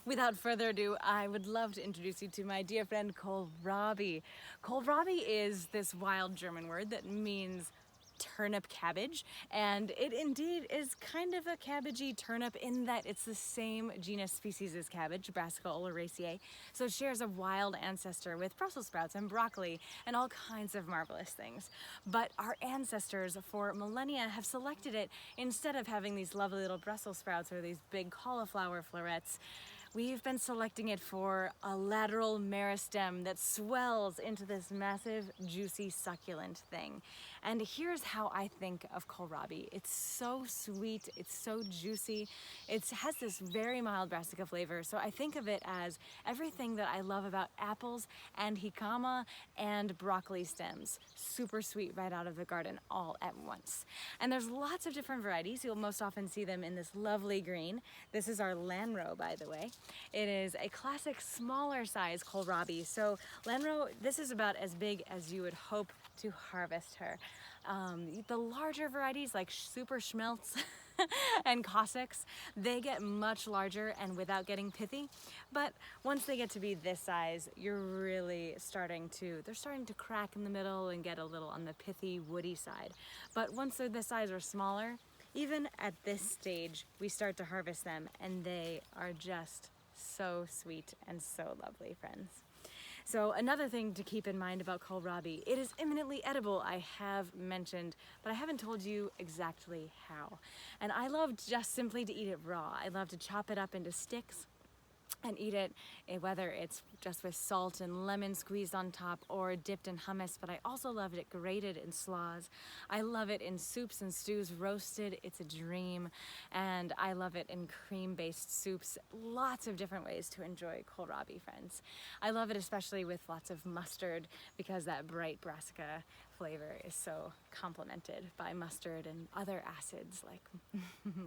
Without further ado, I would love to introduce you to my dear friend Kohlrabi. Kohlrabi is this wild German word that means turnip cabbage, and it indeed is kind of a cabbagey turnip in that it's the same genus species as cabbage, Brassica oleracea, so it shares a wild ancestor with Brussels sprouts and broccoli and all kinds of marvelous things. But our ancestors for millennia have selected it instead of having these lovely little Brussels sprouts or these big cauliflower florets. We've been selecting it for a lateral meristem that swells into this massive, juicy, succulent thing. And here's how I think of kohlrabi. It's so sweet, it's so juicy, it has this very mild brassica flavor, so I think of it as everything that I love about apples and jicama and broccoli stems. Super sweet right out of the garden all at once. And there's lots of different varieties. You'll most often see them in this lovely green. This is our Lanro, by the way. It is a classic smaller size kohlrabi. So Lanro, this is about as big as you would hope to harvest her. The larger varieties like Super Schmelz and Cossacks, they get much larger and without getting pithy. But once they get to be this size, you're really they're starting to crack in the middle and get a little on the pithy, woody side. But once they're this size or smaller, even at this stage, we start to harvest them and they are just so sweet and so lovely, friends. So another thing to keep in mind about kohlrabi, it is eminently edible, I have mentioned, but I haven't told you exactly how. And I love just simply to eat it raw. I love to chop it up into sticks and eat it, whether it's just with salt and lemon squeezed on top or dipped in hummus, but I also love it grated in slaws. I love it in soups and stews, roasted, it's a dream. And I love it in cream-based soups, lots of different ways to enjoy kohlrabi, friends. I love it especially with lots of mustard because that bright brassica flavor is so complemented by mustard and other acids like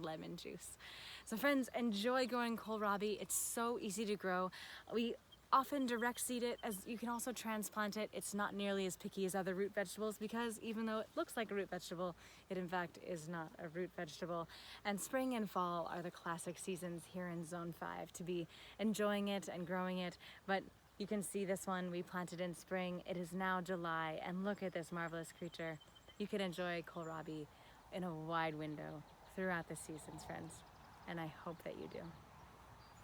lemon juice. So friends, enjoy growing kohlrabi. It's so easy to grow. We often direct seed it, as you can also transplant it. It's not nearly as picky as other root vegetables because even though it looks like a root vegetable, it in fact is not a root vegetable. And spring and fall are the classic seasons here in Zone 5 to be enjoying it and growing it. But you can see this one we planted in spring. It is now July, and look at this marvelous creature. You can enjoy kohlrabi in a wide window throughout the seasons, friends, and I hope that you do.